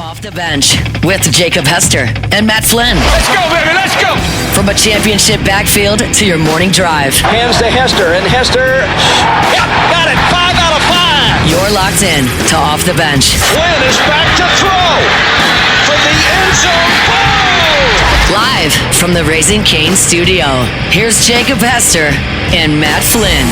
Off the bench with Jacob Hester and Matt Flynn. Let's go, baby, let's go! From a championship backfield to your morning drive. Hands to Hester, and Hester, yep, got it, 5 out of 5! You're locked in to Off the Bench. Flynn is back to throw from the end zone. Boom! Live from the Raising Cane studio, here's Jacob Hester and Matt Flynn.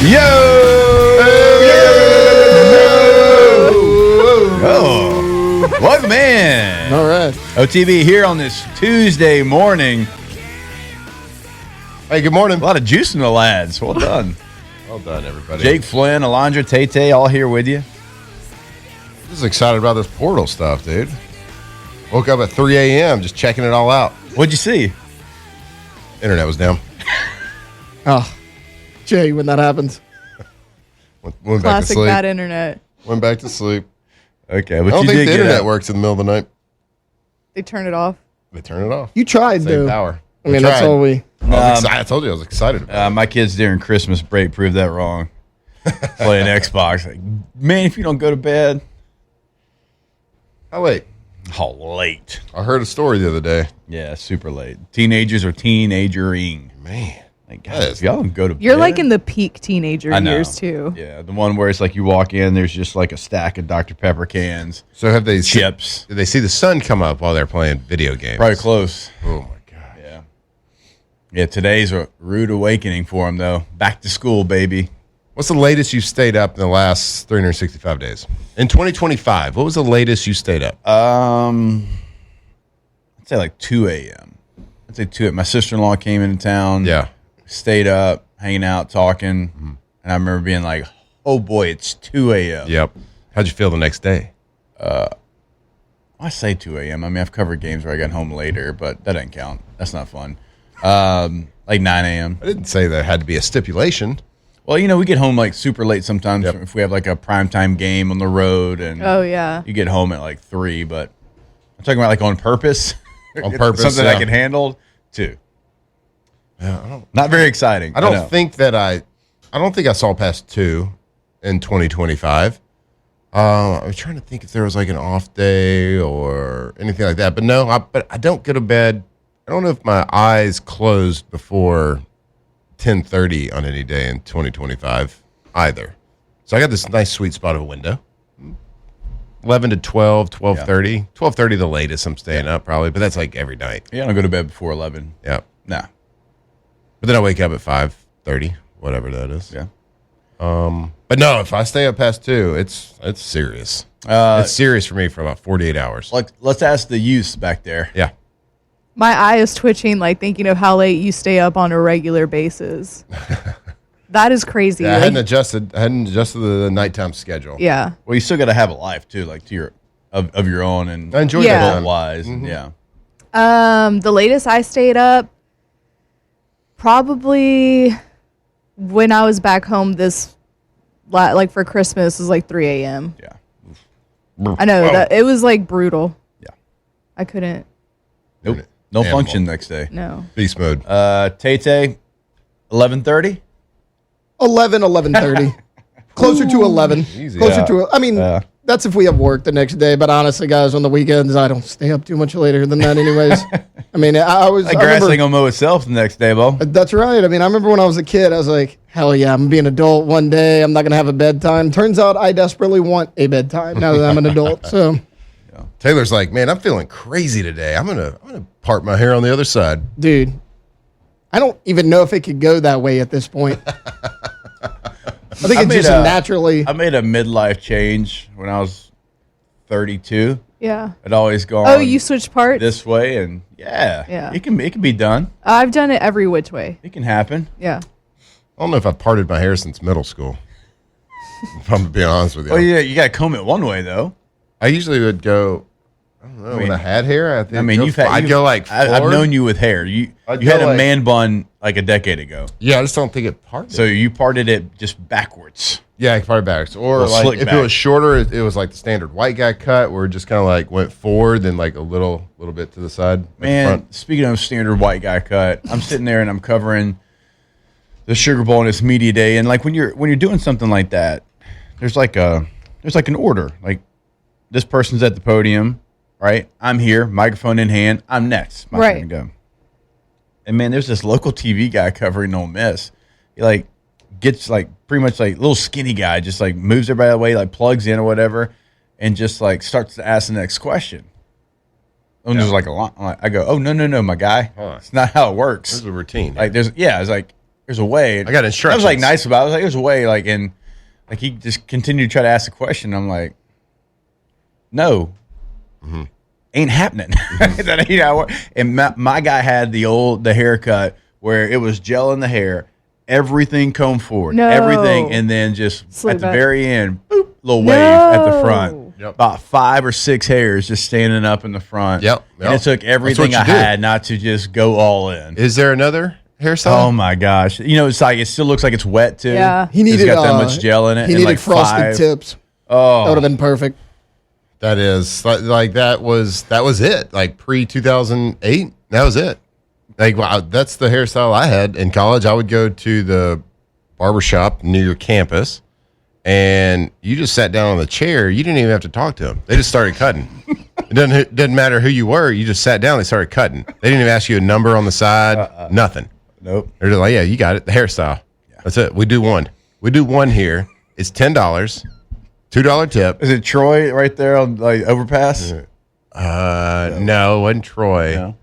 Yo! Oh, welcome in. All right. OTB here on this Tuesday morning. Hey, good morning. A lot of juice in the lads. Well done. Well done, everybody. Jake, Flynn, Alondra, Tay, all here with you. Just excited about this portal stuff, dude. Woke up at 3 a.m. just checking it all out. What'd you see? Internet was down. Oh, Jay, when that happens. Went back to Classic sleep. bad internet. Went back to sleep. Okay, I but don't you think did the get internet up. works in the middle of the night. They turn it off. They turn it off. You tried, Same though. power. I mean, that's all we... I told you I was excited about it. My kids during Christmas break proved that wrong. Playing Xbox. Like, man, if you don't go to bed. Oh, wait. Oh, late. I heard a story the other day. Yeah, super late. Teenagers are teenagering. Man. Like, That God, is- if y'all don't go to You're bed. like in the peak teenager I know. years too. Yeah, the one where it's like you walk in, there's just like a stack of Dr. Pepper cans, So have they chips. Did they see the sun come up while they're playing video games? Probably close. Oh, my God. Yeah. Yeah, today's a rude awakening for them, though. Back to school, baby. What's the latest you stayed up in the last 365 days? In 2025, what was the latest you stayed up? I'd say like 2 a.m. I'd say 2 a.m. My sister-in-law came into town. Yeah. Stayed up, hanging out, talking. And I remember being like, oh, boy, it's 2 a.m. Yep. How'd you feel the next day? I say 2 a.m. I mean, I've covered games where I got home later, but that doesn't count. That's not fun. Like 9 a.m. I didn't say there had to be a stipulation. Well, you know, we get home like super late sometimes Yep. if we have like a primetime game on the road, and Oh yeah. you get home at like 3. But I'm talking about like on purpose, On purpose, something yeah. I can handle. 2. Yeah, Not very exciting. I know. don't think I saw past 2 in 2025. I was trying to think if there was like an off day or anything like that, but no. But I don't go to bed. I don't know if my eyes closed before 10:30 on any day in 2025 either. So I got this nice sweet spot of a window. 11 to 12, 12:30. 12:30 the latest I'm staying up probably, but that's like every night. Yeah, I don't go to bed before 11. Yeah. Nah. But then I wake up at 5:30, whatever that is. Yeah. But no, if I stay up past 2, it's serious. It's serious for me for about 48 hours. Like, let's ask the youths back there. Yeah. My eye is twitching, like thinking of how late you stay up on a regular basis. That is crazy. I Like, hadn't adjusted the nighttime schedule. yeah. Well, you still got to have a life too, like to your of your own and I enjoy Yeah. that. adult wise. And yeah. The latest I stayed up, probably when I was back home like for Christmas, was like 3 a.m. Yeah. I know that it was like brutal. Yeah. I couldn't. Nope. No Animal. function next day. No. Beast mode. Tay, 11:30. 11:30. Closer to 11. Easy. Closer Yeah. to... I mean, that's if we have work the next day. But honestly, guys, on the weekends, I don't stay up too much later than that anyways. I mean, I was... That I grass remember- ain't gonna mow itself the next day, Bo. That's right. I mean, I remember when I was a kid, I was like, hell yeah, I'm going to be an adult one day. I'm not going to have a bedtime. Turns out I desperately want a bedtime now that I'm an adult. So, Taylor's like, man, I'm feeling crazy today. I'm gonna part my hair on the other side. dude, I don't even know if it could go that way at this point. I think I it's made just a- naturally... I made a midlife change when I was 32. Yeah. I'd always gone Oh, you switched parts? this way, and Yeah. it can be done. I've done it every which way. It can happen. Yeah. I don't know if I've parted my hair since middle school. If I'm being honest with you. Well, yeah, you got to comb it one way though. I usually would go, I don't know, when I had hair, I mean, I'd go like I've forward. known you with hair. You I'd had go a like- man bun like a decade ago, Yeah, I just don't think it parted. so you parted it just backwards. Yeah, probably backwards. Or Well, like slick if back. it was shorter, it was like the standard white guy cut where it just kind of like went forward, then like a little bit to the side. at the Man, front. speaking of standard white guy cut, I'm sitting there and I'm covering the Sugar Bowl and it's media day, and like when you're doing something like that, there's like an order. Like this person's at the podium, right? I'm here, microphone in hand. I'm next. My turn to go. And man, there's this local TV guy covering Ole Miss. He like gets like pretty much like little skinny guy, just like moves everybody away, like plugs in or whatever, and just like starts to ask the next question. And there's like a lot. I go, oh no, my guy, it's not how it works. This is a routine. Like it's like there's a way. I got instructions. I was like nice about it. I was like, there's a way. Like and like he just continued to try to ask a question. I'm like, no, ain't happening. That ain't how it works. And my guy had the haircut where it was gel in the hair. Everything combed forward, everything, and then just Slick at the back. very end, boop, little wave at the front. Yep. About 5 or 6 hairs just standing up in the front. Yep. And it took everything you I do. had not to just go all in. Is there another hairstyle? Oh my gosh! You know, it's like it still looks like it's wet too. Yeah. He needed It's got that much gel in it. He and needed like frosted 5 tips. Oh, That would have been perfect. That is like that was it. Like pre 2008, that was it. Like wow, that's the hairstyle I had in college. I would go to the barbershop near your campus, and you just sat down on the chair. You didn't even have to talk to them. They just started cutting. It doesn't matter who you were. You just sat down. They started cutting. They didn't even ask you a number on the side. Nothing. nope. They're just like, yeah, you got it. The hairstyle. That's it. We do one. We do one here. It's $10, $2 tip. Is it Troy right there on like overpass? No, it wasn't Troy. No.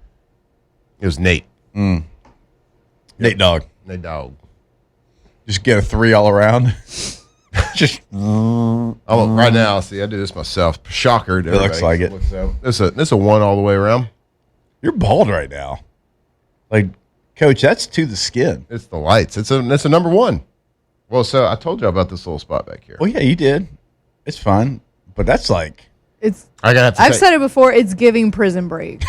It was Nate. Nate Dogg. Nate Dog. Just get a 3 all around. Just Oh, right now, see, I do this myself. Shocker. It looks like it. This a one all the way around. you're bald right now. Like, coach, that's to the skin. It's the lights. It's a number one. Well, so I told you about this little spot back here. Well, yeah, you did. It's fine, but that's like It's. I gotta have to I've take- said it before. It's giving Prison Break.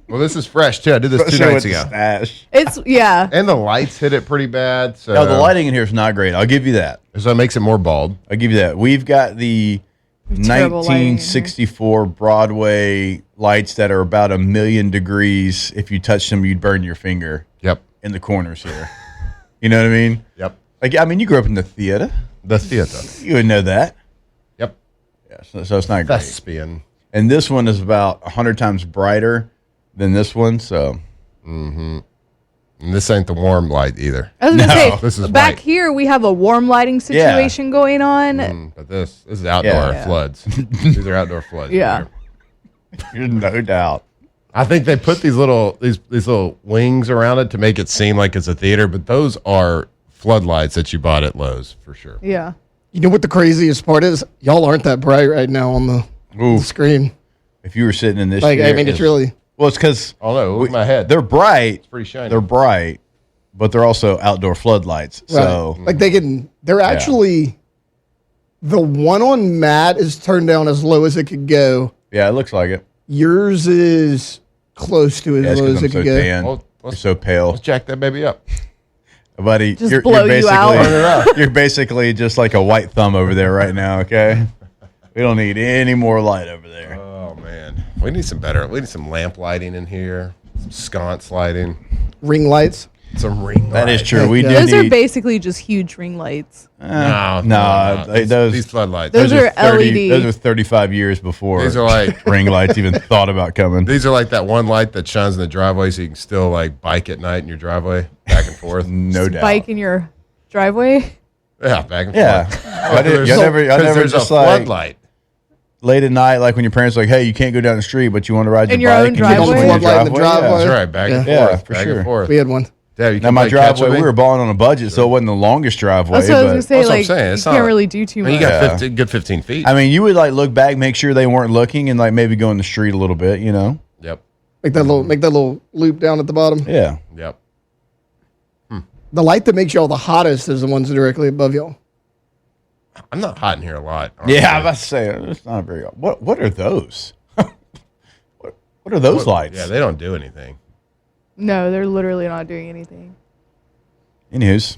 Well, this is fresh too. I did this 2 Show nights it the ago, stash. It's and the lights hit it pretty bad. So, No, the lighting in here is not great. I'll give you that. so it makes it more bald. I'll give you that. We've got the Terrible lighting in here. 1964 Broadway lights that are about 1,000,000 degrees. If you touch them, you'd burn your finger Yep. in the corners here. You know what I mean? Yep. Like, I mean, you grew up in the theater. The theater. You would know that. Yep. Yeah, so it's not great. Thespian. And this one is about 100 times brighter than this one. So And this ain't the warm light either. I was gonna No, say this is back white. here we have a warm lighting situation going on. But this is outdoor Yeah. floods. These are outdoor floods. Yeah. there's no doubt. I think they put these little wings around it to make it seem like it's a theater, but those are floodlights that you bought at Lowe's for sure. Yeah. You know what the craziest part is? Y'all aren't that bright right now on the Oof. screen. If you were sitting in this Like, I chair, mean, it's really. well, it's because Oh no, with my head. they're bright. pretty shiny. They're bright, but they're also outdoor floodlights. So Right. Like they're actually, the one on Matt is turned down as low as it could go. yeah, it looks like it. Yours is close to Yeah, as it's low 'cause as I'm it so could go. tan. Well, You're so pale, Let's jack that baby up. buddy. Just you're blow you basically out. you're basically just like a white thumb over there right now. Okay, we don't need any more light over there. Oh man, we need some lamp lighting in here, some sconce lighting, Ring lights. some ring. That is light. true. We Yeah. do Those are need. basically just huge ring lights. No, those these floodlights. Those are 30, LED. Those are 35 years before These are like ring lights even thought about coming. these are like that one light that shines in the driveway, so you can still like bike at night in your driveway, back and forth. No doubt. Bike in your driveway. Yeah, back and Yeah. forth. I did- There's- I never 'cause there's just a like floodlight. late at night, like when your parents are like, hey, you can't go down the street, but you want to ride In your your bike. own and you can driveway? go in Floodlight in the driveway. That's right, back and Yeah, forth, for back sure. and forth. We had one. Yeah, you Now can my play catch driveway, with we me. were balling on a budget, so it wasn't the longest driveway. That's what I was but gonna say. That's what I'm Like saying. you It's can't not- really do too I much. mean, you got Yeah. 50, good 15 feet. I mean, you would like look back, make sure they weren't looking, and like maybe go in the street a little bit, you know? Yep, Make that little loop down at the bottom. Yeah. yep. The light that makes y'all the hottest is the ones directly above y'all. I'm not hot in here a lot. Yeah, honestly. I'm about to say it's not very. What are those? what are those lights? Yeah, they don't do anything. No, they're literally not doing anything. Anywho's,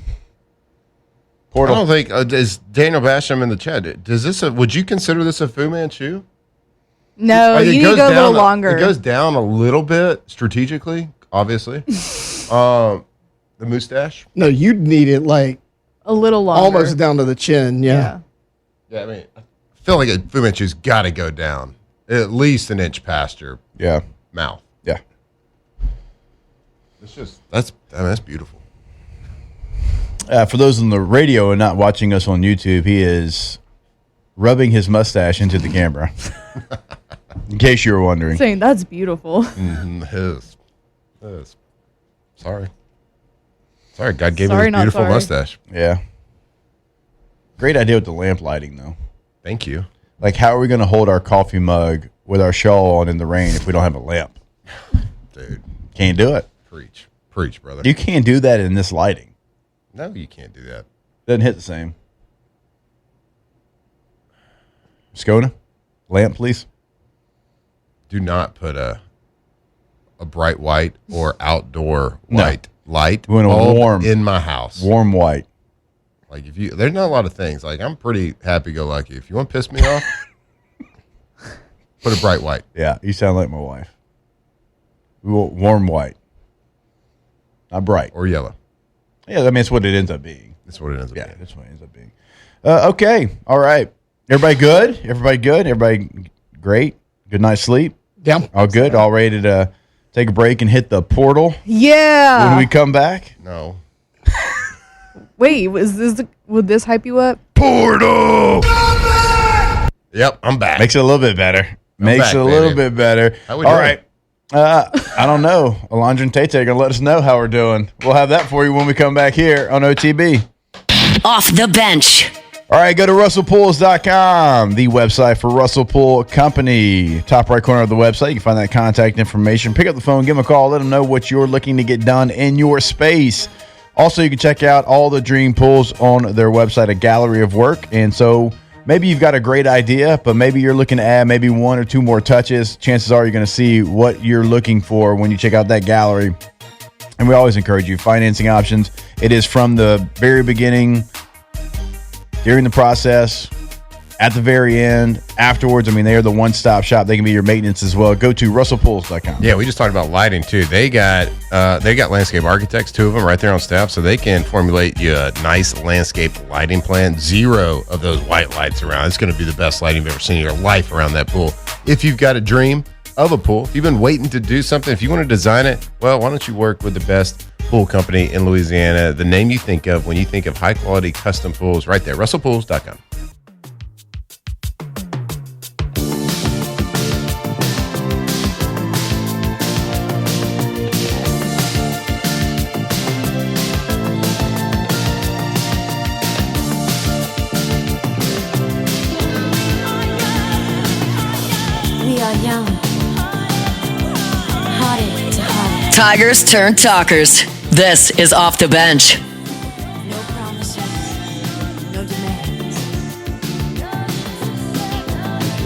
Portal. I don't think is Daniel Basham in the chat. Would you consider this a Fu Manchu? No, Like, you need to go a little longer. It goes down a little bit strategically, obviously. The mustache. No, you'd need it like a little longer. almost down to the chin. Yeah. Yeah, I mean, I feel like a Fu Manchu's got to go down at least an inch past your mouth. Yeah. It's just that's beautiful. For those on the radio and not watching us on YouTube, he is rubbing his mustache into the camera. In case you were wondering. Saying that's beautiful. His. Sorry, God gave him a beautiful mustache. Yeah. Great idea with the lamp lighting, though. Thank you. Like, how are we going to hold our coffee mug with our shawl on in the rain if we don't have a lamp? Dude. Can't do it. Preach, brother. You can't do that in this lighting. No, you can't do that. Doesn't hit the same. Skona, lamp, please. Do not put a bright white or outdoor white light We want a warm in my house. Warm white. Like there's not a lot of things. Like I'm pretty happy-go-lucky. If you want to piss me off, put a bright white. Yeah, you sound like my wife. We want warm white, not bright or yellow. Yeah, I mean it's what it ends up being. That's what it ends up being. Yeah, that's what it ends up being. Okay, all right. Everybody good? Everybody good? Everybody great? Good night's sleep? Yeah. All good? All ready to take a break and hit the portal? Yeah. When we come back? No. Wait, would this hype you up? Portal! Yep, I'm back. Makes it a little bit better. Makes it a little bit better. How we all doing? right. I don't know. Alondra and Tate are going to let us know how we're doing. We'll have that for you when we come back here on OTB. Off the bench. All right, go to russellpools.com, the website for Russell Pool Company. Top right corner of the website, you can find that contact information. Pick up the phone, give them a call, let them know what you're looking to get done in your space. Also, you can check out all the dream pools on their website, a gallery of work. And so maybe you've got a great idea, but maybe you're looking to add maybe one or two more touches. Chances are you're going to see what you're looking for when you check out that gallery. And we always encourage you, financing options. It is from the very beginning, during the process, at the very end, afterwards. I mean, they are the one-stop shop. They can be your maintenance as well. Go to russellpools.com. Yeah, we just talked about lighting too. They got landscape architects, two of them right there on staff, so they can formulate you a nice landscape lighting plan. 0 of those white lights around. It's going to be the best lighting you've ever seen in your life around that pool. If you've got a dream of a pool, if you've been waiting to do something, if you want to design it, well, why don't you work with the best pool company in Louisiana? The name you think of when you think of high quality custom pools, right there, russellpools.com. We are young, hearted to heart. Tigers turn talkers. This is Off the Bench. No promises, no demands.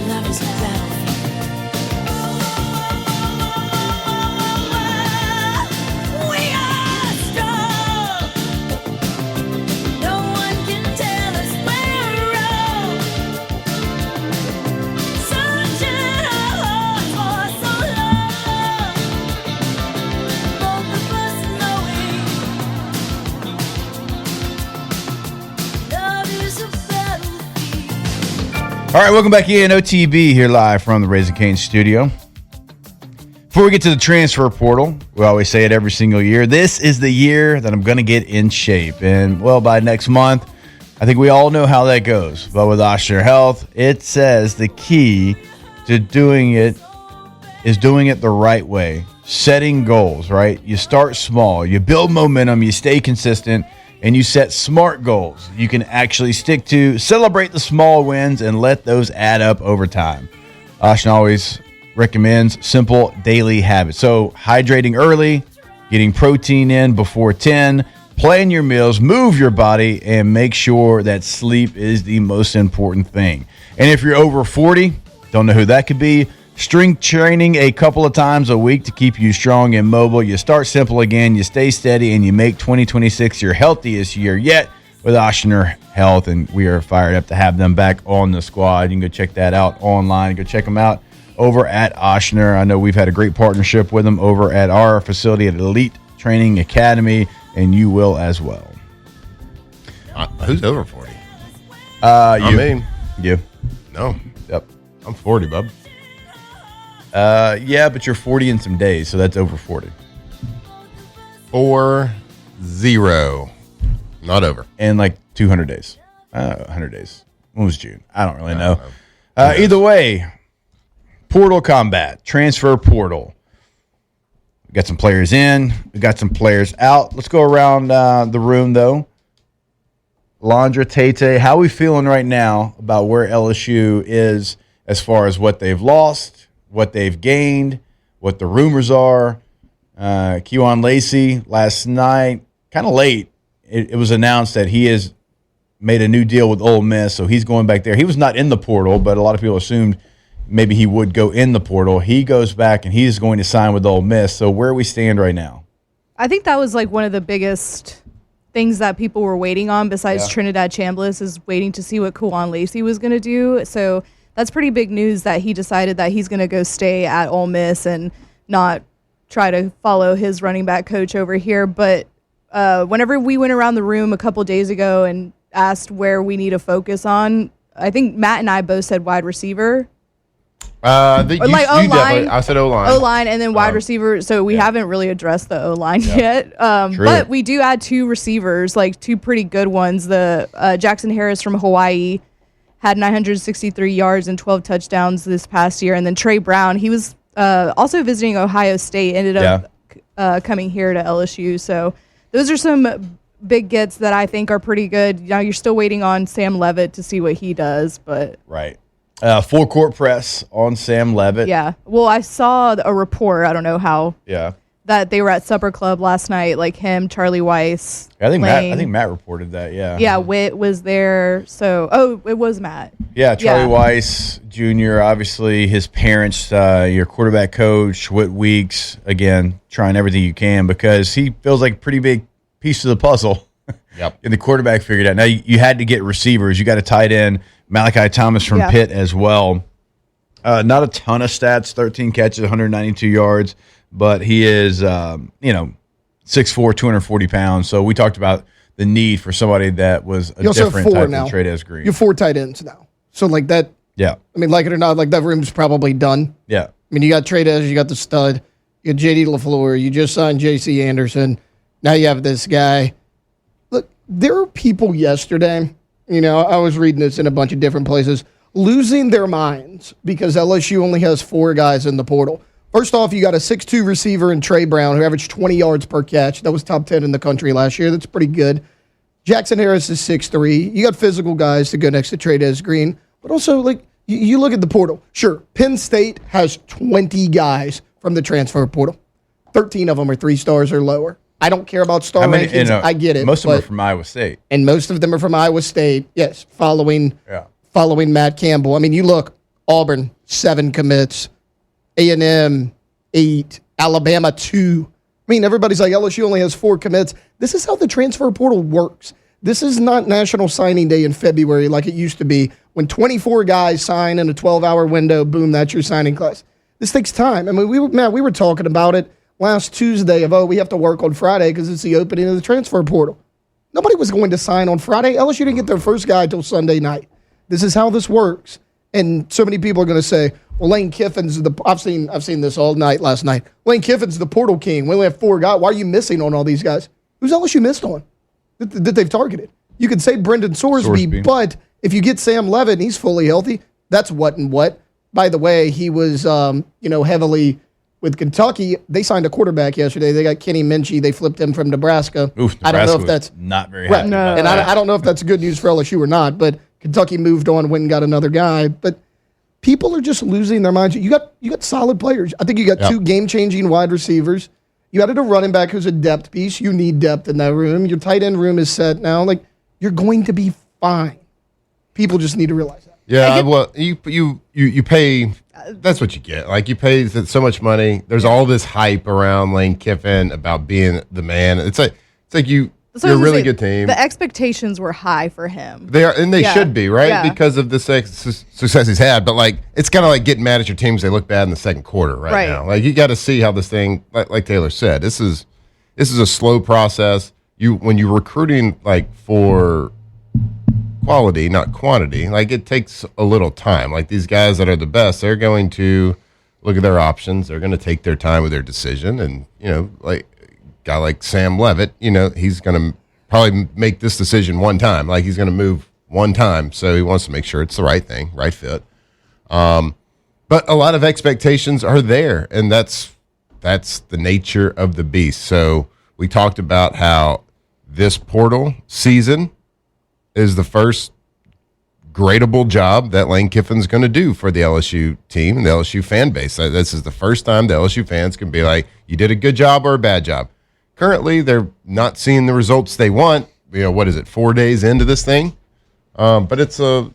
Love is a battlefield. We are strong. No one can tell us we're wrong. Searching our hearts for so long. Both of us knowing love is a battlefield. All right, welcome back in OTB here live from the Raising Cane's studio. Before we get to the transfer portal, we always say it every single year. This is the year that I'm going to get in shape. And, well, by next month, I think we all know how that goes. But with Oshner Health, it says the key to doing it is doing it the right way. Setting goals, right? You start small, you build momentum, you stay consistent, and you set smart goals you can actually stick to. Celebrate the small wins and let those add up over time. Oshner always recommends simple daily habits. So hydrating early, getting protein in before 10, plan your meals, move your body, and make sure that sleep is the most important thing. And if you're over 40, don't know who that could be, strength training a couple of times a week to keep you strong and mobile. You start simple again, you stay steady, and you make 2026 your healthiest year yet. with Oshner Health, and we are fired up to have them back on the squad. You can go check that out online. Go check them out over at Oshner. I know we've had a great partnership with them over at our facility at Elite Training Academy, and you will as well. Who's over 40? You. No. Yep. I'm 40, bub. Yeah, but you're 40 in some days, so that's over 40. 4-0. Not over. And like 200 days. 100 days. When was June? I don't really know. Either way, portal combat, transfer portal. We got some players in. We got some players out. Let's go around the room, though. Landra, Tate, how are we feeling right now about where LSU is as far as what they've lost, what they've gained, what the rumors are? Keon Lacey last night, kind of late, it was announced that he has made a new deal with Ole Miss, so he's going back there. He was not in the portal, but a lot of people assumed maybe he would go in the portal. He goes back, and he's going to sign with Ole Miss. So where we stand right now? I think that was like one of the biggest things that people were waiting on besides Trinidad Chambliss is waiting to see what Keon Lacey was going to do. So that's pretty big news that he decided that he's going to go stay at Ole Miss and not try to follow his running back coach over here. But whenever we went around the room a couple days ago and asked where we need to focus on, I think Matt and I both said wide receiver. O-line. I said O-line. O-line and then wide receiver. So we haven't really addressed the O-line yet. But we do add two receivers, like two pretty good ones. The Jackson Harris from Hawaii had 963 yards and 12 touchdowns this past year. And then Trey Brown, he was also visiting Ohio State, ended up coming here to LSU. So those are some big gets that I think are pretty good. Now you're still waiting on Sam Leavitt to see what he does. But Right. Full court press on Sam Leavitt. yeah. Well, I saw a report. I don't know how. Yeah. That they were at Supper Club last night, like him, Charlie Weiss. I think Lane. Matt reported that. Yeah. Yeah, Witt was there. So, it was Matt. Yeah, Charlie Weiss Jr., obviously his parents, your quarterback coach, Whit Weeks, again, trying everything you can because he feels like a pretty big piece of the puzzle. Yep. And the quarterback figured out. Now, you had to get receivers. You got a tight end, Malachi Thomas from Pitt as well. Not a ton of stats, 13 catches, 192 yards, but he is, 6'4", 240 pounds. So we talked about the need for somebody that was a different type of trade as Green. You have 4 tight ends now. So, like that, Yeah. I mean, like it or not, like that room's probably done. Yeah. I mean, you got Trades, you got the stud, you got J.D. LaFleur, you just signed J.C. Anderson. Now you have this guy. Look, there are people yesterday, I was reading this in a bunch of different places, losing their minds because LSU only has 4 guys in the portal. First off, you got a 6'2" receiver in Trey Brown who averaged 20 yards per catch. That was top 10 in the country last year. That's pretty good. Jackson Harris is 6'3". You got physical guys to go next to Trades Green. But also, like, you look at the portal. Sure, Penn State has 20 guys from the transfer portal. 13 of them are 3 stars or lower. I don't care about star rankings. I get it. Most of them are from Iowa State. And most of them are from Iowa State, yes, following Matt Campbell. I mean, you look, Auburn, 7 commits. A&M, 8. Alabama, 2. I mean, everybody's like, LSU only has 4 commits. This is how the transfer portal works. This is not National Signing Day in February like it used to be when 24 guys sign in a 12-hour window, boom, that's your signing class. This takes time. I mean, we were talking about it last Tuesday of, we have to work on Friday because it's the opening of the transfer portal. Nobody was going to sign on Friday. LSU didn't get their first guy until Sunday night. This is how this works. And so many people are going to say, well, Lane Kiffin's I've seen this all night last night. Lane Kiffin's the portal king. We only have 4 guys. Why are you missing on all these guys? Who's LSU missed on that they've targeted? You could say Brendan Sorsby, but if you get Sam Leavitt and he's fully healthy, that's what and what. By the way, he was heavily with Kentucky. They signed a quarterback yesterday. They got Kenny Minchie. They flipped him from Nebraska. Oof, I don't know if that's not very happy. No. And I don't know if that's good news for LSU or not, but Kentucky moved on, went and got another guy. But people are just losing their minds. You got solid players. I think you got 2 game-changing wide receivers. You added a running back who's a depth piece. You need depth in that room. Your tight end room is set now. Like, you're going to be fine. People just need to realize that. Yeah, well, you pay. That's what you get. Like, you pay so much money. There's all this hype around Lane Kiffin about being the man. It's like you So You're I a was really gonna good team. The expectations were high for him. They are, and they Yeah. should be, right? Yeah. Because of the success he's had. But like, it's kind of like getting mad at your teams. They look bad in the second quarter right now. Like, you got to see how this thing, like Taylor said, this is a slow process. When you're recruiting like for quality, not quantity, like it takes a little time. Like these guys that are the best, they're going to look at their options. They're going to take their time with their decision. And, like a guy like Sam Leavitt, he's going to probably make this decision one time. Like he's going to move one time. So he wants to make sure it's the right thing, right fit. But a lot of expectations are there. And that's the nature of the beast. So we talked about how this portal season is the first gradable job that Lane Kiffin's going to do for the LSU team and the LSU fan base. This is the first time the LSU fans can be like, you did a good job or a bad job. Currently, they're not seeing the results they want. What is it, 4 days into this thing? But it's a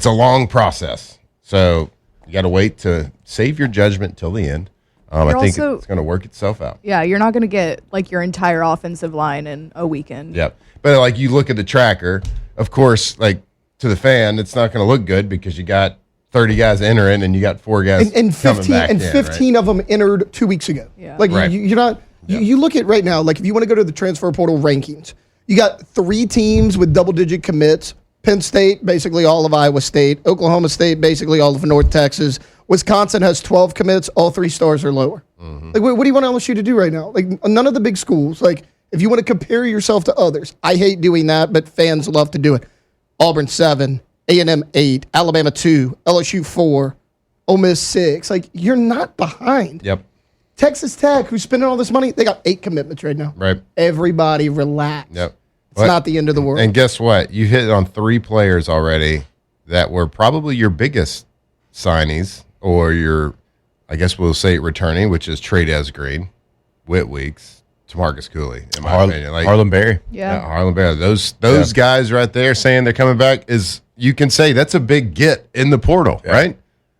long process. So you got to wait to save your judgment till the end. I think it's going to work itself out. Yeah, you're not going to get like your entire offensive line in a weekend. Yep. But like you look at the tracker, of course, like to the fan, it's not going to look good because you got 30 guys entering and you got 4 guys and 15 coming back and in, 15 right? of them entered 2 weeks ago. Yeah. Like Right. you're not. You look at right now. Like if you want to go to the transfer portal rankings, you got 3 teams with double-digit commits. Penn State, basically all of Iowa State. Oklahoma State, basically all of North Texas. Wisconsin has 12 commits. All 3 stars are lower. Like, what do you want LSU to do right now? Like, none of the big schools. Like, if you want to compare yourself to others, I hate doing that, but fans love to do it. Auburn 7, A&M 8, Alabama 2, LSU 4, Ole Miss 6. Like, you're not behind. Yep. Texas Tech, who's spending all this money, they got 8 commitments right now. Right. Everybody relax. Yep. It's not the end of the world. And guess what? You hit on 3 players already that were probably your biggest signees or your, I guess we'll say returning, which is Trey Green, Whit Weeks, Tamarcus Cooley, in my opinion. Like, Harlan Berry. Yeah. Harlan Berry. Those guys right there saying they're coming back is, you can say that's a big get in the portal, right?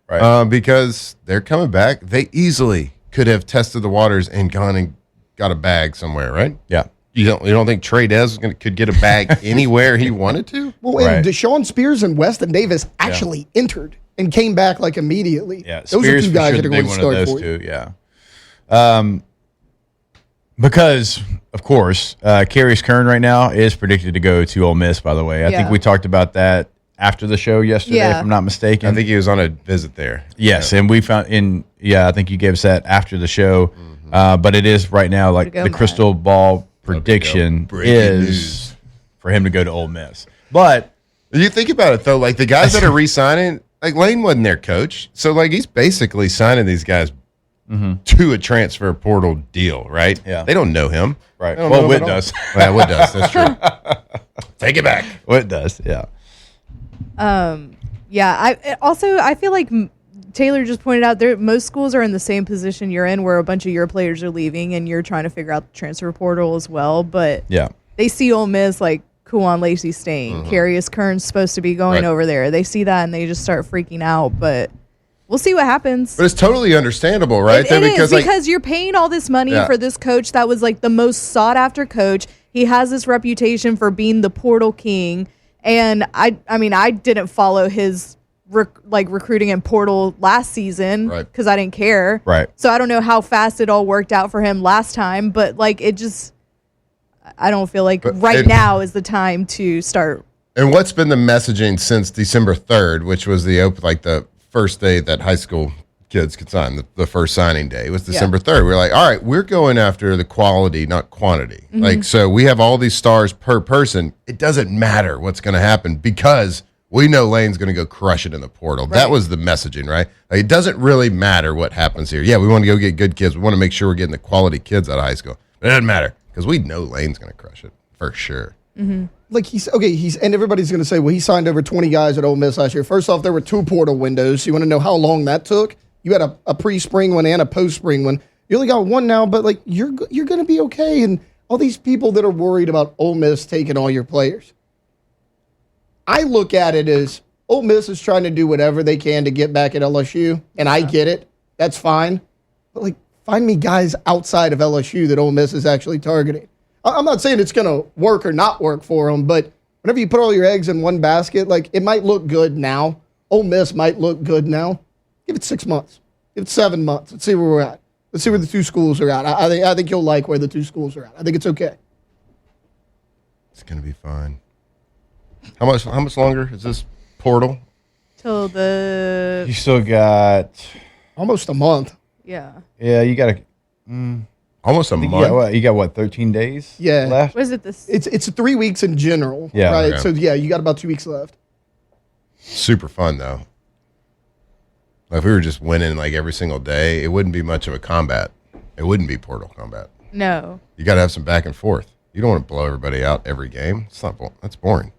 Right. Because they're coming back. They easily could have tested the waters and gone and got a bag somewhere, right? Yeah. You don't think Trey could get a bag anywhere he wanted to? Well, and Right. Deshaun Spears and Weston Davis actually entered and came back like immediately. Yeah, Those Spears are 2 for guys sure that are the going big to one start of for those you. 2, yeah. Because of course, Carius Kern right now is predicted to go to Ole Miss. By the way, I think Yeah. we talked about that after the show yesterday, Yeah. if I'm not mistaken. I think he was on a visit there. yes, and we found I think you gave us that after the show. But it is right now like go, the Matt. crystal ball prediction Breaking is news. for him to go to Ole Miss. But You think about it though, like the guys that are re-signing, like Lane wasn't their coach, so like he's basically signing these guys to a transfer portal deal, right? Yeah. They don't know him, right, They don't well, know him Whit at all. does. Yeah, Whit does. That's true. Take it back. Whit does. Yeah. Yeah. I feel like Taylor just pointed out most schools are in the same position you're in, where a bunch of your players are leaving, and you're trying to figure out the transfer portal as well. But Yeah. they see Ole Miss like Kuwan Lacey staying, Carius Kern's supposed to be going Right. over there. They see that and they just start freaking out. But we'll see what happens. But it's totally understandable, right? It Though, is like, because you're paying all this money Yeah. for this coach that was like the most sought after coach. He has this reputation for being the portal king, and I mean I didn't follow his recruiting and portal last season Right. because I didn't care. Right. So I don't know how fast it all worked out for him last time, but like it just, I don't feel like But right it- now is the time to start. And what's been the messaging since December 3rd, which was the first day that high school kids could sign, the first signing day? It was December 3rd. We're like, all right, we're going after the quality, not quantity. Like, so we have all these stars per person. It doesn't matter what's going to happen because we know Lane's going to go crush it in the portal. That was the messaging, right? Like, it doesn't really matter what happens here. Yeah, we want to go get good kids. We want to make sure we're getting the quality kids out of high school. But it doesn't matter because we know Lane's going to crush it for sure. Like and everybody's going to say, well, he signed over 20 guys at Ole Miss last year. First off, there were 2 portal windows. You want to know how long that took? You had a pre-spring one and a post-spring one. You only got one now, but like you're going to be okay. And all these people that are worried about Ole Miss taking all your players, I look at it as Ole Miss is trying to do whatever they can to get back at LSU, and I get it. That's fine. But like, find me guys outside of LSU that Ole Miss is actually targeting. I'm not saying it's going to work or not work for them, but whenever you put all your eggs in one basket, like it might look good now. Ole Miss might look good now. Give it 6 months. Give it 7 months. Let's see where we're at. Let's see where the two schools are at. I think you'll like where the two schools are at. I think it's okay. It's going to be fine. How much longer is this portal? Till You still got Almost a month. yeah. you got Almost a month. you got what 13 days Yeah. left. Was it this? It's 3 weeks in general. Yeah. Right. Okay. So yeah, you got about 2 weeks left. Super fun though. Like, if we were just winning like every single day, it wouldn't be much of a combat. It wouldn't be portal combat. No. You got to have some back and forth. You don't want to blow everybody out every game. It's not. That's boring.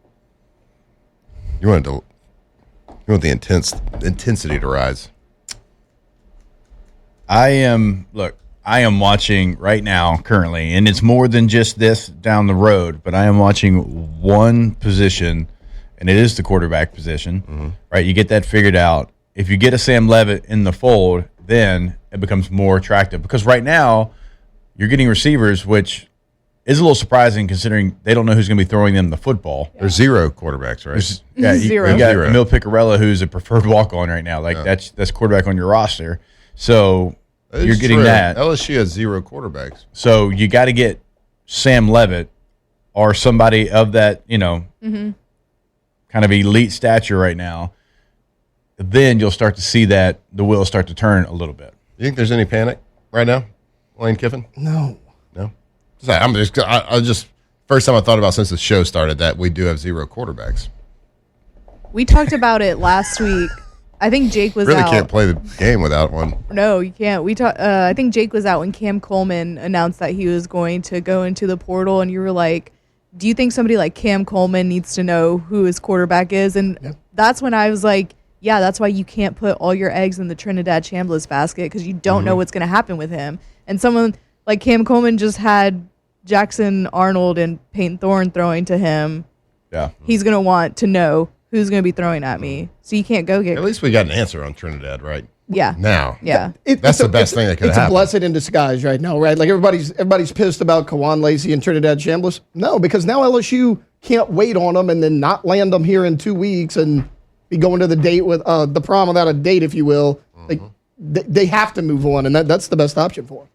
You want the intensity to rise. I am watching right now currently, and it's more than just this down the road, but I am watching one position, and it is the quarterback position. Right? You get that figured out. If you get a Sam Leavitt in the fold, then it becomes more attractive, because right now you're getting receivers, which is a little surprising considering they don't know who's going to be throwing them the football. There's 0 quarterbacks, right? Zero. You got Zero. Emil Picarella, who's a preferred walk-on right now. Like that's quarterback on your roster. So That is you're getting true. that. LSU has 0 quarterbacks. So you got to get Sam Leavitt or somebody of that, kind of elite stature right now. Then you'll start to see that the wheels start to turn a little bit. You think there's any panic right now, Lane Kiffin? No. No. I just first time I thought about since the show started that we do have 0 quarterbacks. We talked about it last week. I think Jake was Really out. can't play the game without one. No, you can't. I think Jake was out when Cam Coleman announced that he was going to go into the portal, and you were like, do you think somebody like Cam Coleman needs to know who his quarterback is? And that's when I was like, yeah, that's why you can't put all your eggs in the Trinidad Chambliss basket, because you don't know what's going to happen with him. And someone like Cam Coleman just had Jackson Arnold and Peyton Thorne throwing to him. Yeah. He's going to want to know who's going to be throwing at me. So you can't go get. At least we got an answer on Trinidad, right? Yeah. Now. Yeah. That's the best thing that could It's happen. a blessing in disguise right now, right? Like everybody's pissed about Kawan Lacey and Trinidad Chambliss. No, because now LSU can't wait on them and then not land them here in 2 weeks and be going to the date with the prom without a date, if you will. Like they have to move on, and that's the best option for them.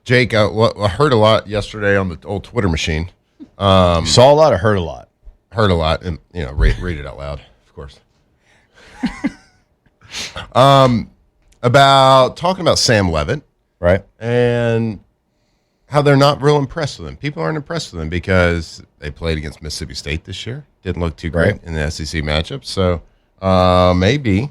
Jake, I heard a lot yesterday on the old Twitter machine. Saw a lot or heard a lot? Heard a lot, and read it out loud, of course. About talking about Sam Leavitt, Right. and how they're not real impressed with him. People aren't impressed with him because they played against Mississippi State this year. Didn't look too great Right. in the SEC matchup. So maybe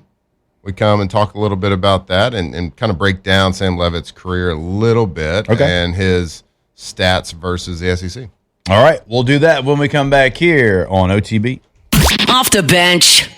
we come and talk a little bit about that and kind of break down Sam Leavitt's career a little bit and his stats versus the SEC. All right. We'll do that when we come back here on OTB. Off the bench.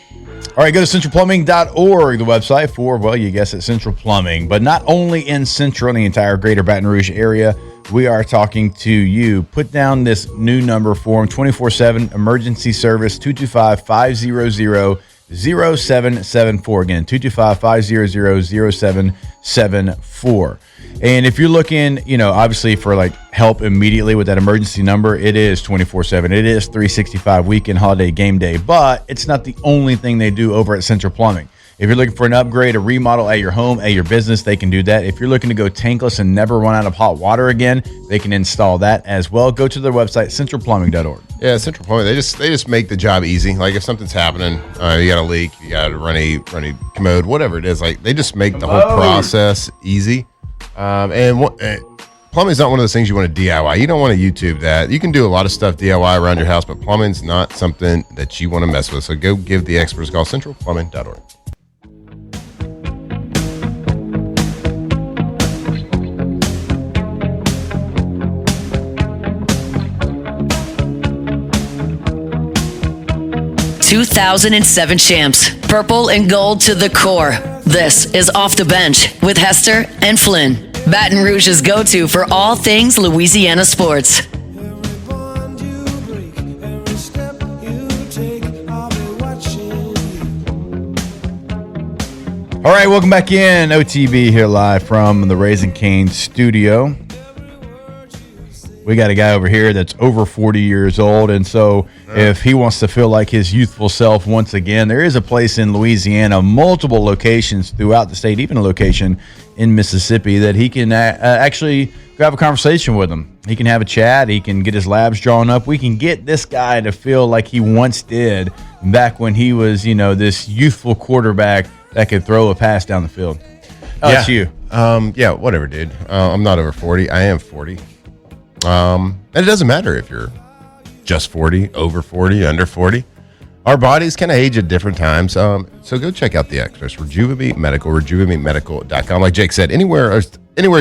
All right, go to centralplumbing.org, the website for, well, you guessed it, Central Plumbing. But not only in Central, in the entire greater Baton Rouge area, we are talking to you. Put down this new number for them, 24/7 emergency service, 225-500-0774. Again, 225-500-0774. And if you're looking, obviously for like help immediately with that emergency number, it is 24/7. It is 365 weekend, holiday, game day. But it's not the only thing they do over at Central Plumbing. If you're looking for an upgrade, a remodel at your home, at your business, they can do that. If you're looking to go tankless and never run out of hot water again, they can install that as well. Go to their website, centralplumbing.org. Yeah, Central Plumbing, they just make the job easy. Like if something's happening, you got a leak, you got a runny commode, whatever it is, like they just make the whole process easy. Plumbing's not one of those things you want to DIY. You don't want to YouTube that. You can do a lot of stuff DIY around your house, but plumbing's not something that you want to mess with. So go give the experts a call, centralplumbing.org. "2007 champs, purple and gold to the core. This is Off the Bench with Hester and Flynn, Baton Rouge's go-to for all things Louisiana sports." All right, welcome back in. OTB here live from the Raising Cane studio. We got a guy over here that's over 40 years old, and so if he wants to feel like his youthful self once again, there is a place in Louisiana, multiple locations throughout the state, even a location in Mississippi, that he can actually go have a conversation with him. He can have a chat. He can get his labs drawn up. We can get this guy to feel like he once did back when he was, this youthful quarterback that could throw a pass down the field. Oh, yeah. it's you. Yeah, whatever, dude. I'm not over 40. I am 40. And it doesn't matter if you're just 40, over 40, under 40. Our bodies can age at different times. So go check out the experts. Rejuvenate Medical, rejuvenatemedical.com. Like Jake said, anywhere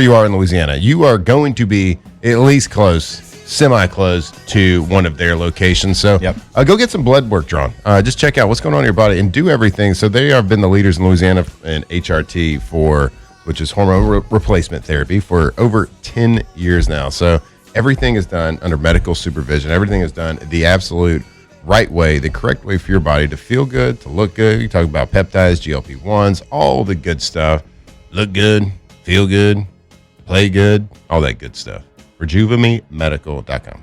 you are in Louisiana, you are going to be at least close, semi-close to one of their locations. So go get some blood work drawn. Just check out what's going on in your body and do everything. So they have been the leaders in Louisiana in HRT which is hormone replacement therapy, for over 10 years now. So everything is done under medical supervision. Everything is done the absolute right way, the correct way for your body to feel good, to look good. You talk about peptides, GLP-1s, all the good stuff. Look good, feel good, play good, all that good stuff. RejuvenateMedical.com.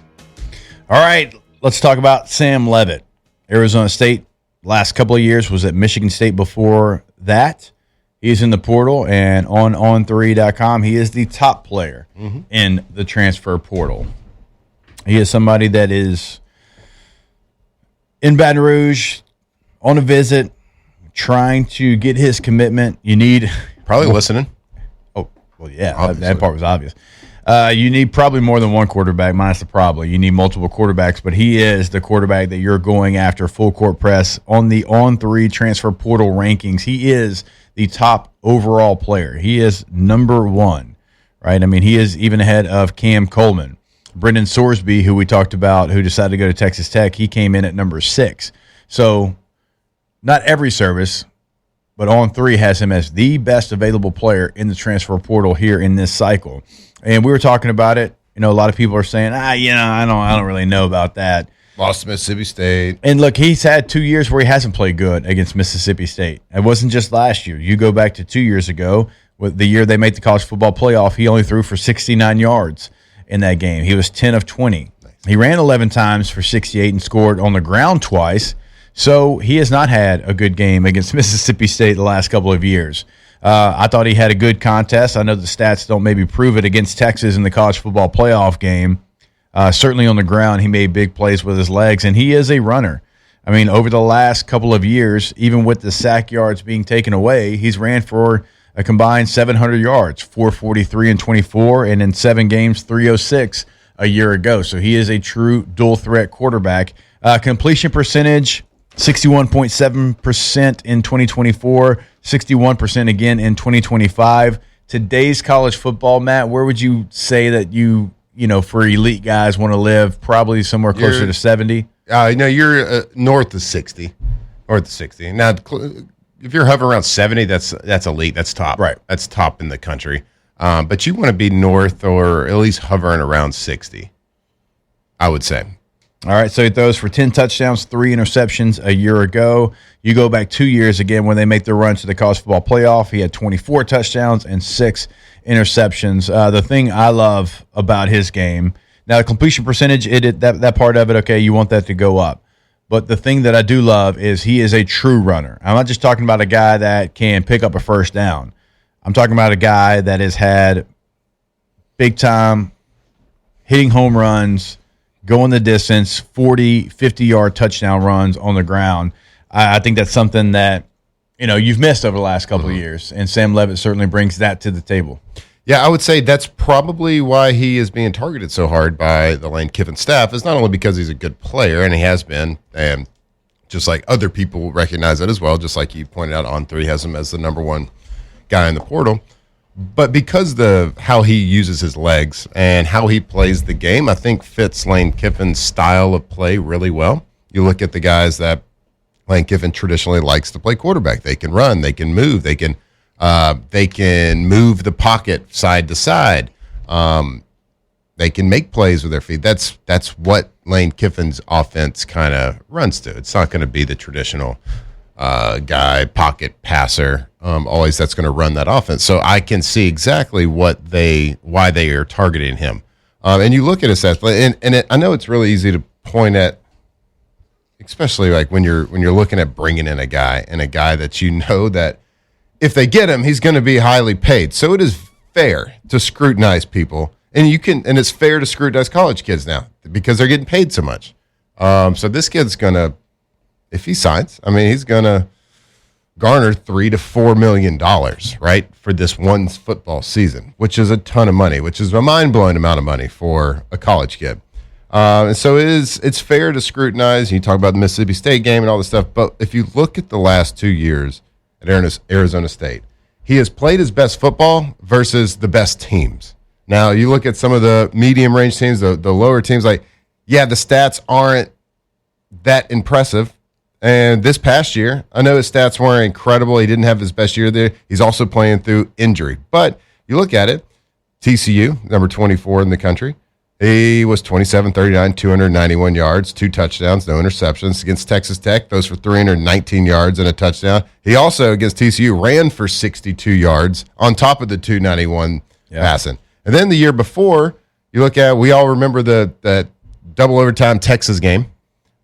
All right, let's talk about Sam Leavitt. Arizona State, last couple of years, was at Michigan State before that. He's in the portal, and on on3.com, he is the top player in the transfer portal. He is somebody that is in Baton Rouge on a visit, trying to get his commitment. You need probably listening. Oh, well, yeah, that part was obvious. You need probably more than one quarterback, minus the probably. You need multiple quarterbacks, but he is the quarterback that you're going after full court press on the On3 transfer portal rankings. He is the top overall player. He is number one, right? I mean, he is even ahead of Cam Coleman. Brendan Sorsby, who we talked about, who decided to go to Texas Tech, he came in at number 6. So not every service, but On3 has him as the best available player in the transfer portal here in this cycle. And we were talking about it. A lot of people are saying, I don't really know about that. Lost to Mississippi State. And look, he's had 2 years where he hasn't played good against Mississippi State. It wasn't just last year. You go back to 2 years ago, with the year they made the college football playoff, he only threw for 69 yards in that game. He was 10 of 20. Nice. He ran 11 times for 68 and scored on the ground twice. So he has not had a good game against Mississippi State the last couple of years. I thought he had a good contest. I know the stats don't maybe prove it against Texas in the college football playoff game. Certainly on the ground, he made big plays with his legs, and he is a runner. I mean, over the last couple of years, even with the sack yards being taken away, he's ran for a combined 700 yards, 443 and 24, and in 7 games, 306 a year ago. So he is a true dual-threat quarterback. Completion percentage, 61.7% in 2024, 61% again in 2025. Today's college football, Matt, where would you say that you for elite guys want to live? Probably somewhere closer to 70. You're north of 60. North of 60. Now, if you're hovering around 70, that's elite. That's top. Right. That's top in the country. But you want to be north or at least hovering around 60, I would say. All right, so he throws for 10 touchdowns, 3 interceptions a year ago. You go back 2 years again when they make the run to the college football playoff. He had 24 touchdowns and 6 interceptions. The thing I love about his game, now the completion percentage, that part of it, okay, you want that to go up. But the thing that I do love is he is a true runner. I'm not just talking about a guy that can pick up a first down. I'm talking about a guy that has had big time hitting home runs, going the distance, 40, 50-yard touchdown runs on the ground. I think that's something that, you've missed over the last couple of years, and Sam Leavitt certainly brings that to the table. Yeah, I would say that's probably why he is being targeted so hard by the Lane Kiffin staff, is not only because he's a good player, and he has been, and just like other people recognize that as well, just like you pointed out, On3 has him as the number one guy in the portal, but because how he uses his legs and how he plays the game, I think fits Lane Kiffin's style of play really well. You look at the guys that Lane Kiffin traditionally likes to play quarterback. They can run, they can move, they can move the pocket side to side. They can make plays with their feet. That's what Lane Kiffin's offense kind of runs to. It's not going to be the traditional guy, pocket passer, always that's going to run that offense. So I can see exactly why they are targeting him. And you look at his stats, I know it's really easy to point at, especially like when you're looking at bringing in a guy that you know that if they get him, he's going to be highly paid. So it is fair to scrutinize people, and it's fair to scrutinize college kids now because they're getting paid so much. So this kid's gonna, if he signs, he's gonna garner $3 to $4 million, right, for this one football season, which is a ton of money, which is a mind-blowing amount of money for a college kid. And so it's fair to scrutinize. You talk about the Mississippi State game and all this stuff, but if you look at the last 2 years at Arizona State, he has played his best football versus the best teams. Now, you look at some of the medium-range teams, the lower teams, the stats aren't that impressive. And this past year, I know his stats weren't incredible. He didn't have his best year there. He's also playing through injury. But you look at it, TCU, number 24 in the country, he was 27-39, 291 yards, 2 touchdowns, no interceptions. Against Texas Tech, those for 319 yards and a touchdown. He also, against TCU, ran for 62 yards on top of the 291 passing. And then the year before, you look at, we all remember that double overtime Texas game,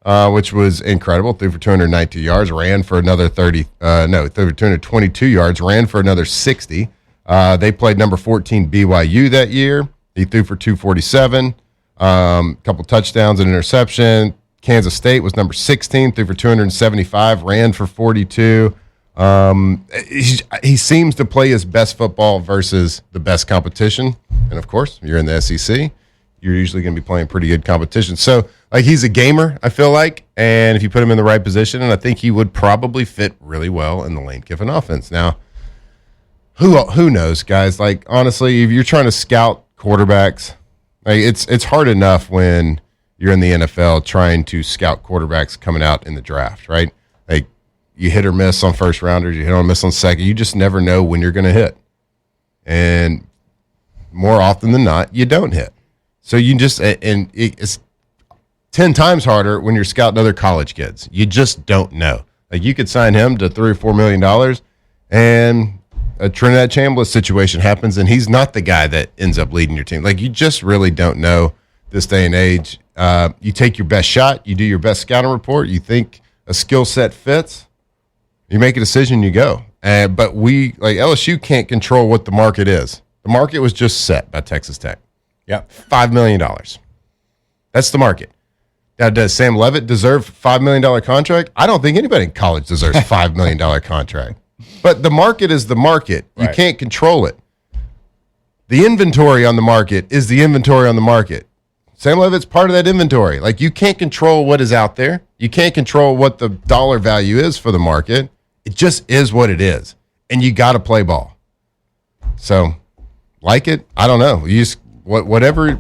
which was incredible. Threw for 219 yards, ran for another 222 yards, ran for another 60. They played number 14 BYU that year. He threw for 247, a couple touchdowns and interception. Kansas State was number 16, threw for 275, ran for 42. He seems to play his best football versus the best competition. And, of course, you're in the SEC. You're usually going to be playing pretty good competition. So, he's a gamer, I feel like, and if you put him in the right position, and I think he would probably fit really well in the Lane Kiffin offense. Now, who knows, guys? Honestly, if you're trying to scout quarterbacks, it's hard enough when you're in the NFL trying to scout quarterbacks coming out in the draft, right? You hit or miss on first rounders, you hit or miss on second. You just never know when you're going to hit. And more often than not, you don't hit. So it's 10 times harder when you're scouting other college kids. You just don't know. You could sign him to $3 or $4 million, and a Trinidad Chambliss situation happens, and he's not the guy that ends up leading your team. You just really don't know this day and age. You take your best shot. You do your best scouting report. You think a skill set fits. You make a decision. You go. But we, LSU, can't control what the market is. The market was just set by Texas Tech. Yep. $5 million. That's the market. Now, does Sam Leavitt deserve a $5 million contract? I don't think anybody in college deserves a $5 million contract. But the market is the market. You can't control it. The inventory on the market is the inventory on the market. Sam Leavitt's part of that inventory. You can't control what is out there. You can't control what the dollar value is for the market. It just is what it is. And you got to play ball. So, it? I don't know. You just, whatever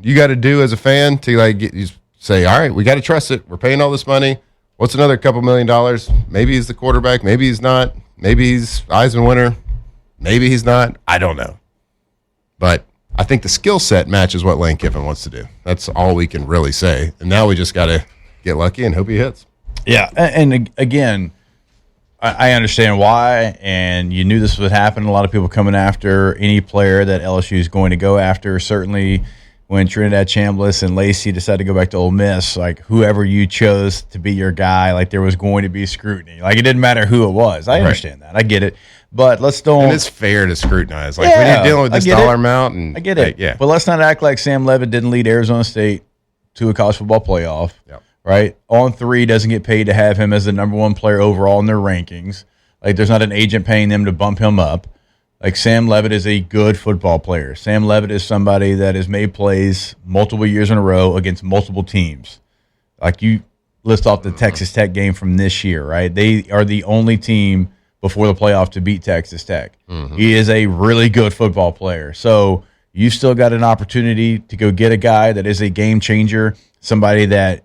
you got to do as a fan to you say, all right, we got to trust it. We're paying all this money. What's another couple $1 million? Maybe he's the quarterback. Maybe he's not. Maybe he's Heisman winner. Maybe he's not. I don't know. But I think the skill set matches what Lane Kiffin wants to do. That's all we can really say. And now we just got to get lucky and hope he hits. Yeah. And again, I understand why, and you knew this would happen. A lot of people coming after any player that LSU is going to go after. Certainly when Trinidad Chambliss and Lacey decided to go back to Ole Miss, whoever you chose to be your guy, there was going to be scrutiny. It didn't matter who it was. I understand that. I get it. But let's don't. And it's fair to scrutinize. When you're dealing with this dollar amount. And I get it. Yeah. But let's not act like Sam Leavitt didn't lead Arizona State to a college football playoff. Yep. Right? On3 doesn't get paid to have him as the number one player overall in their rankings. There's not an agent paying them to bump him up. Sam Leavitt is a good football player. Sam Leavitt is somebody that has made plays multiple years in a row against multiple teams. You list off the Texas Tech game from this year, right? They are the only team before the playoff to beat Texas Tech. Mm-hmm. He is a really good football player. So you still got an opportunity to go get a guy that is a game changer, somebody that,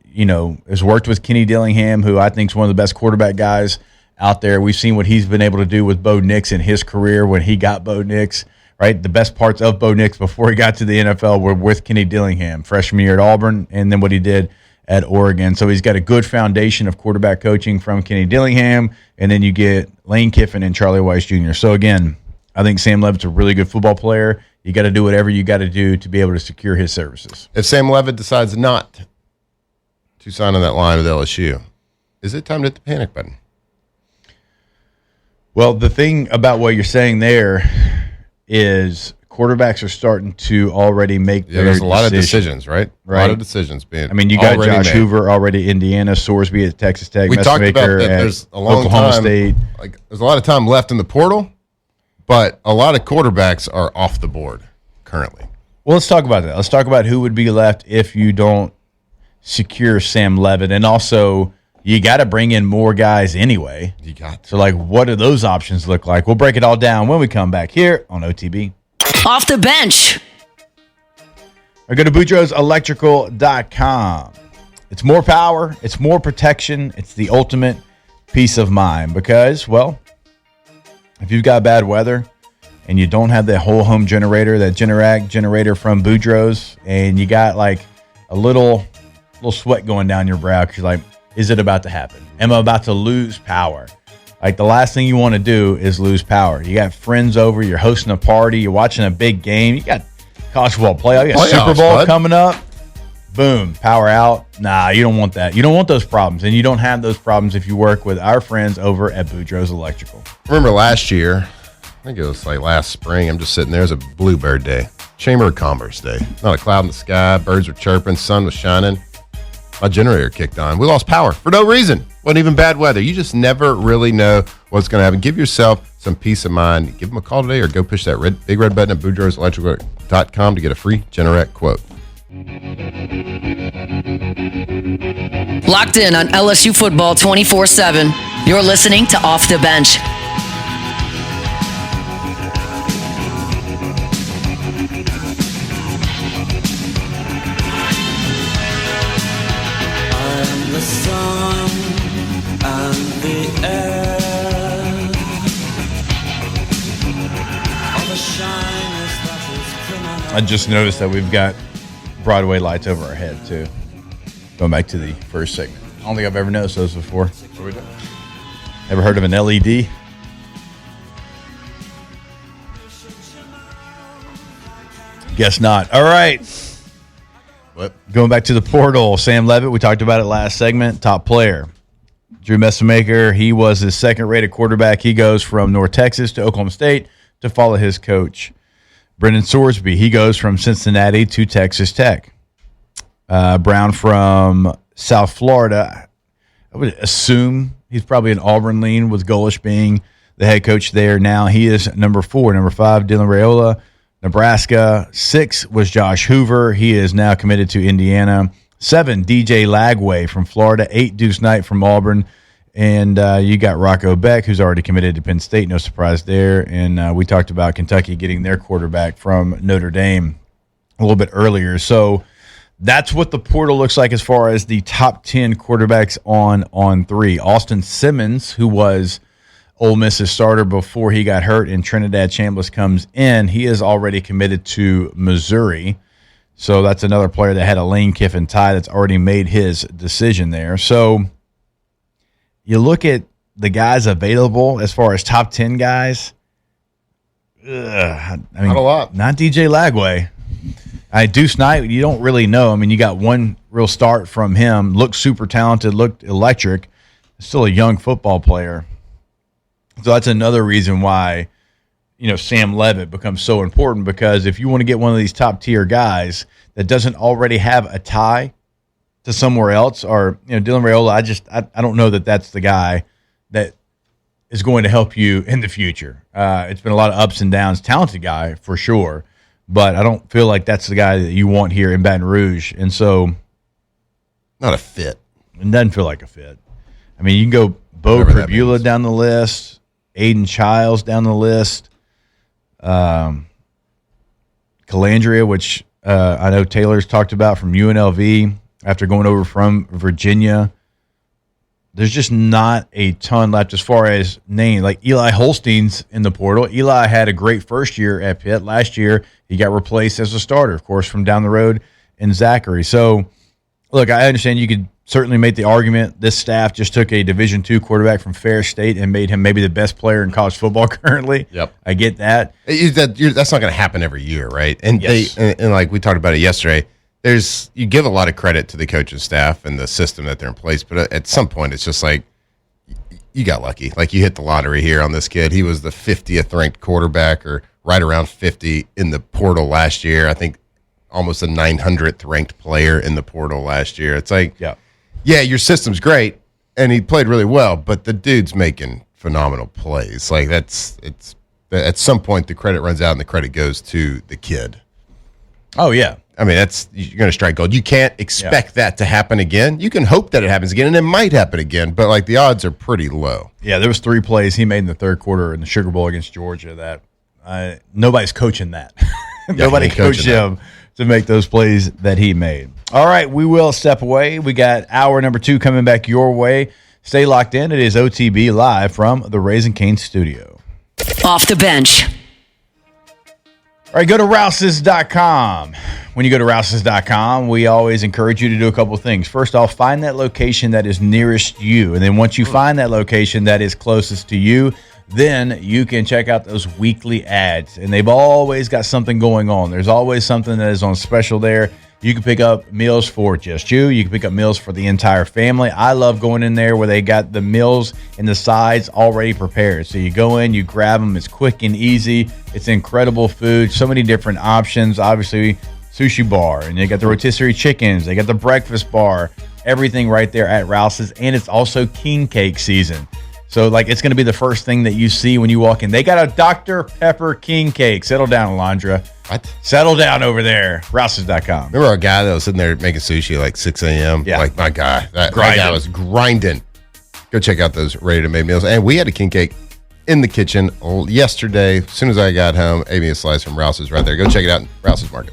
has worked with Kenny Dillingham, who I think is one of the best quarterback guys out there. We've seen what he's been able to do with Bo Nix in his career when he got Bo Nix, right? The best parts of Bo Nix before he got to the NFL were with Kenny Dillingham, freshman year at Auburn, and then what he did at Oregon. So he's got a good foundation of quarterback coaching from Kenny Dillingham, and then you get Lane Kiffin and Charlie Weiss Jr. So again, I think Sam Leavitt's a really good football player. you got to do whatever you got to do to be able to secure his services. If Sam Leavitt decides not to sign on that line with LSU, is it time to hit the panic button? Well, the thing about what you're saying there is quarterbacks are starting to already make their there's a lot of decisions, right? A lot of decisions being. I mean, you got already Josh made. Hoover already, Indiana, Sorsby at Texas Tech, We talked about Messmaker that. at There's a long Oklahoma time. State. Like there's a lot of time left in the portal, but a lot of quarterbacks are off the board currently. Well, let's talk about that. Let's talk about who would be left if you don't secure Sam Leavitt, and also you got to bring in more guys anyway. You got So, like, what do those options look like? We'll break it all down when we come back here on OTB. Off the bench. Or go to BoudreauxElectrical.com. It's more power. It's more protection. It's the ultimate peace of mind because, well, if you've got bad weather and you don't have that whole home generator, that Generac generator from Boudreaux's, and you got like a little sweat going down your brow because you're like, is it about to happen? Am I about to lose power? Like the last thing you want to do is lose power. You got friends over, you're hosting a party, you're watching a big game, you got college football playoff, you got Playoffs, Super Bowl bud. coming up. Boom, power out. Nah, you don't want that. You don't want those problems, and you don't have those problems if you work with our friends over at Boudreaux's Electrical. Remember last year, I think it was like last spring, I'm just sitting there, it was a Bluebird Day, Chamber of Commerce Day. Not a cloud in the sky, birds were chirping, sun was shining. My generator kicked on. We lost power for no reason. Wasn't even bad weather. You just never really know what's going to happen. Give yourself some peace of mind. Give them a call today or go push that big red button at BoudreauxElectrical.com to get a free Generac quote. Locked in on LSU football 24/7. You're listening to Off the Bench. I'm the sun and the air. All the shyness that is criminal. I just noticed that we've got Broadway lights over our head, too. Going back to the first segment. I don't think I've ever noticed those before. Ever heard of an LED? Guess not. All right. What? Going back to the portal, Sam Leavitt, we talked about it last segment, top player. Drew Messmaker, he was his second-rated quarterback. He goes from North Texas to Oklahoma State to follow his coach. Brendan Sorsby, he goes from Cincinnati to Texas Tech. Brown from South Florida, I would assume he's probably an Auburn lean with Golish being the head coach there. Now he is number 4. Number 5, Dylan Raiola, Nebraska. 6 was Josh Hoover. He is now committed to Indiana. 7, DJ Lagway from Florida. 8, Deuce Knight from Auburn. And you got Rocco Beck, who's already committed to Penn State. No surprise there. And we talked about Kentucky getting their quarterback from Notre Dame a little bit earlier. So that's what the portal looks like as far as the top 10 quarterbacks on 3. Austin Simmons, who was Ole Miss's starter before he got hurt, and Trinidad Chambliss comes in. He is already committed to Missouri. So that's another player that had a Lane Kiffin tie that's already made his decision there. So you look at the guys available as far as top 10 guys. I mean, Not a lot. Not DJ Lagway. Deuce Knight, you don't really know. I mean, you got one real start from him. Looked super talented, looked electric. Still a young football player. So that's another reason why, Sam Leavitt becomes so important, because if you want to get one of these top tier guys that doesn't already have a tie to somewhere else, or Dylan Raiola, I don't know that that's the guy that is going to help you in the future. It's been a lot of ups and downs. Talented guy for sure, but I don't feel like that's the guy that you want here in Baton Rouge, and so Not a fit. it doesn't feel like a fit. I mean, you can go Bo Whatever that Krabula means. down the list, Aiden Childs down the list, Calandria, which I know Taylor's talked about from UNLV after going over from Virginia. There's just not a ton left as far as name. Like Eli Holstein's in the portal. Eli had a great first year at Pitt. Last year, he got replaced as a starter, of course, from down the road in Zachary. So, look, I understand you could certainly make the argument this staff just took a Division II quarterback from Ferris State and made him maybe the best player in college football currently. Yep. I get that. That's not going to happen every year, right? And Yes. and like we talked about it yesterday, you give a lot of credit to the coaching staff and the system that they're in place, but at some point it's just like you got lucky. Like you hit the lottery here on this kid. He was the 50th ranked quarterback or right around 50 in the portal last year. I think almost the 900th ranked player in the portal last year. It's like, yeah, your system's great, and he played really well, but the dude's making phenomenal plays. Like it's at some point the credit runs out and the credit goes to the kid. Oh, yeah. I mean, you're going to strike gold. You can't expect that to happen again. You can hope that it happens again, and it might happen again, but like the odds are pretty low. Yeah, there was 3 plays he made in the third quarter in the Sugar Bowl against Georgia that nobody's coaching that. Nobody coached him to make those plays that he made. All right, we will step away. We got hour number 2 coming back your way. Stay locked in. It is OTB live from the Raising Cane's studio. Off the bench. All right, go to Rouses.com. When you go to Rouses.com, we always encourage you to do a couple things. First off, find that location that is nearest you. And then once you find that location that is closest to you, then you can check out those weekly ads. And they've always got something going on. There's always something that is on special there. You can pick up meals for just you. You can pick up meals for the entire family. I love going in there where they got the meals and the sides already prepared. So you go in, you grab them. It's quick and easy. It's incredible food. So many different options. Obviously, sushi bar. And they got the rotisserie chickens. They got the breakfast bar. Everything right there at Rouse's. And it's also king cake season. So, like, it's going to be the first thing that you see when you walk in. They got a Dr. Pepper king cake. Settle down, Alondra. What? Settle down over there. Rouses.com. Remember our guy that was sitting there making sushi at like 6 a.m.? Yeah. Like, my guy. That guy was grinding. Go check out those ready-to-make meals. And we had a king cake in the kitchen yesterday. As soon as I got home, ate me a slice from Rouse's right there. Go check it out in Rouse's Market.